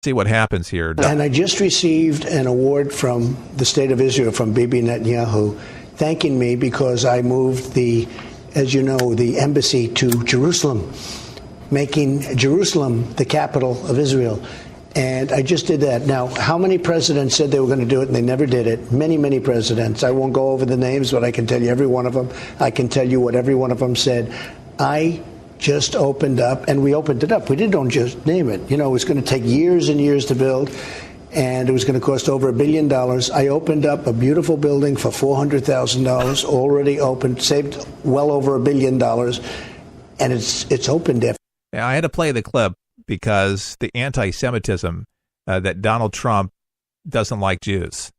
see what happens here. And I just received an award from the state of Israel, from Bibi Netanyahu, thanking me because I moved the embassy to Jerusalem, making Jerusalem the capital of Israel. And I just did that. Now, how many presidents said they were going to do it and they never did it? Many, many presidents. I won't go over the names, but I can tell you every one of them. I can tell you what every one of them said. I just opened up, and we opened it up. We didn't just name it. It was going to take years and years to build, and it was going to cost over $1 billion. I opened up a beautiful building for $400,000, already opened, saved well over $1 billion, and it's opened there. I had to play the clip because the anti-Semitism that Donald Trump doesn't like Jews.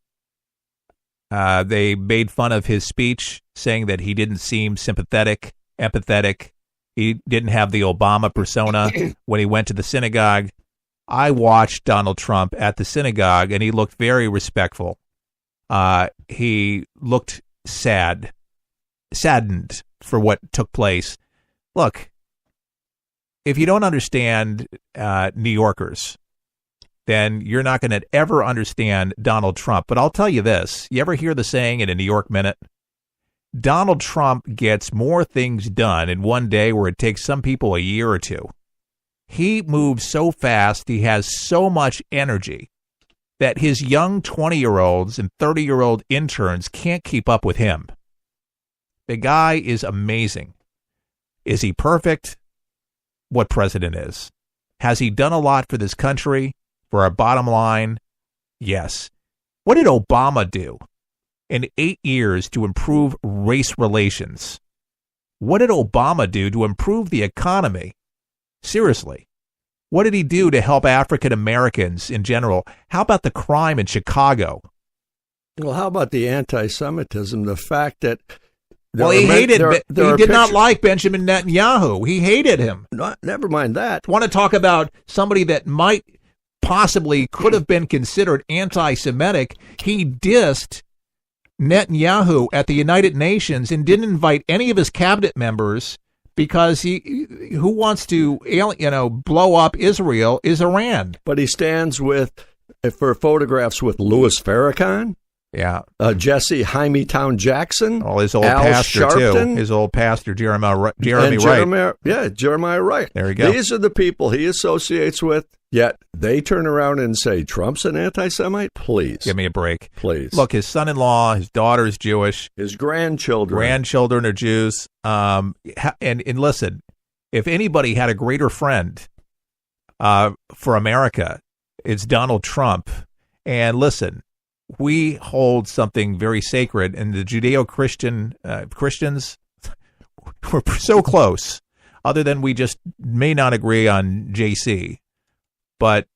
They made fun of his speech, saying that he didn't seem sympathetic, empathetic. He didn't have the Obama persona when he went to the synagogue. I watched Donald Trump at the synagogue, and he looked very respectful. He looked saddened for what took place. Look, if you don't understand New Yorkers, then you're not going to ever understand Donald Trump. But I'll tell you this. You ever hear the saying in a New York Minute? Donald Trump gets more things done in one day where it takes some people a year or two. He moves so fast, he has so much energy that his young 20-year-olds and 30-year-old interns can't keep up with him. The guy is amazing. Is he perfect? What president is? Has he done a lot for this country, for our bottom line? Yes. What did Obama do in 8 years to improve race relations? What did Obama do to improve the economy? Seriously. What did he do to help African Americans in general? How about the crime in Chicago? Well, how about the anti-Semitism? The fact that he did not like Benjamin Netanyahu. He hated him. Never mind that. Want to talk about somebody that could have been considered anti-Semitic? He dissed Netanyahu at the United Nations and didn't invite any of his cabinet members because who wants to blow up Israel is Iran. But he stands for photographs with Louis Farrakhan. Yeah. Jesse Hymietown Jackson. Oh, his old Al pastor, Sharpton, too. His old pastor, Jeremiah Wright. Jeremiah Wright. There you go. These are the people he associates with, yet they turn around and say, Trump's an anti-Semite? Please. Give me a break. Please. Look, his son-in-law, his daughter is Jewish. His grandchildren are Jews. And listen, if anybody had a greater friend for America, it's Donald Trump. And listen, we hold something very sacred, and the Judeo-Christian Christians, we're so close, other than we just may not agree on JC. But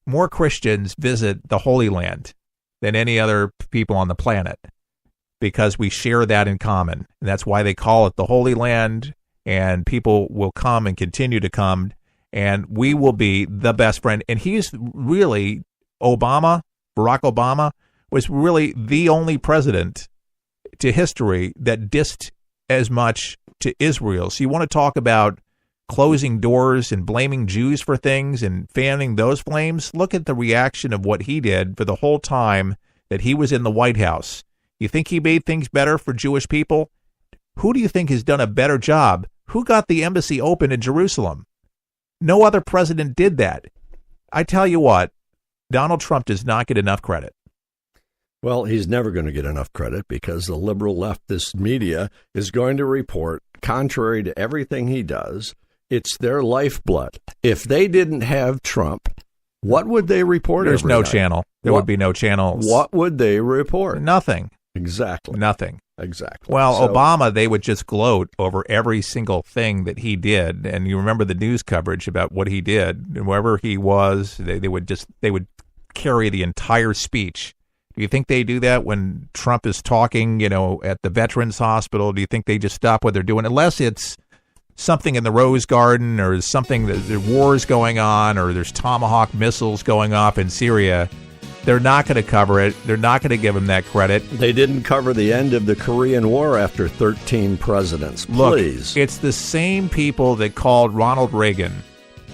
more Christians visit the Holy Land than any other people on the planet because we share that in common. And that's why they call it the Holy Land, and people will come and continue to come, and we will be the best friend. And he's really, Barack Obama was really the only president to history that dissed as much to Israel. So you want to talk about closing doors and blaming Jews for things and fanning those flames? Look at the reaction of what he did for the whole time that he was in the White House. You think he made things better for Jewish people? Who do you think has done a better job? Who got the embassy open in Jerusalem? No other president did that. I tell you what, Donald Trump does not get enough credit. Well, he's never going to get enough credit because the liberal leftist media is going to report, contrary to everything he does, it's their lifeblood. If they didn't have Trump, what would they report? There's no channel. There would be no channels. What would they report? Nothing. Exactly. Nothing. Exactly. Well, Obama, they would just gloat over every single thing that he did. And you remember the news coverage about what he did. And wherever he was, they would carry the entire speech. Do you think they do that when Trump is talking, at the Veterans Hospital? Do you think they just stop what they're doing? Unless it's something in the Rose Garden or something, there's wars going on or there's Tomahawk missiles going off in Syria. They're not going to cover it. They're not going to give him that credit. They didn't cover the end of the Korean War after 13 presidents. Please. Look, it's the same people that called Ronald Reagan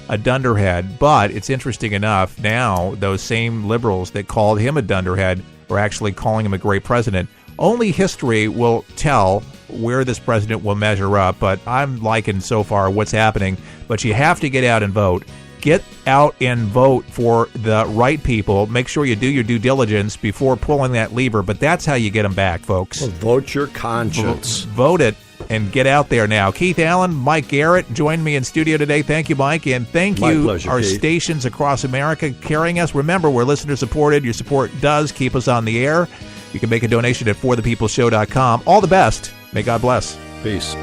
a dunderhead. But it's interesting enough, now those same liberals that called him a dunderhead are actually calling him a great president. Only history will tell where this president will measure up, but I'm liking so far what's happening. But you have to get out and vote. Get out and vote for the right people. Make sure you do your due diligence before pulling that lever, but that's how you get them back, folks. Well, vote your conscience. Vote it and get out there now. Keith Allen, Mike Garrett joined me in studio today. Thank you, Mike, and thank you, pleasure, our Keith. stations across America carrying us. Remember, we're listener-supported. Your support does keep us on the air. You can make a donation at forthepeopleshow.com. All the best. May God bless. Peace.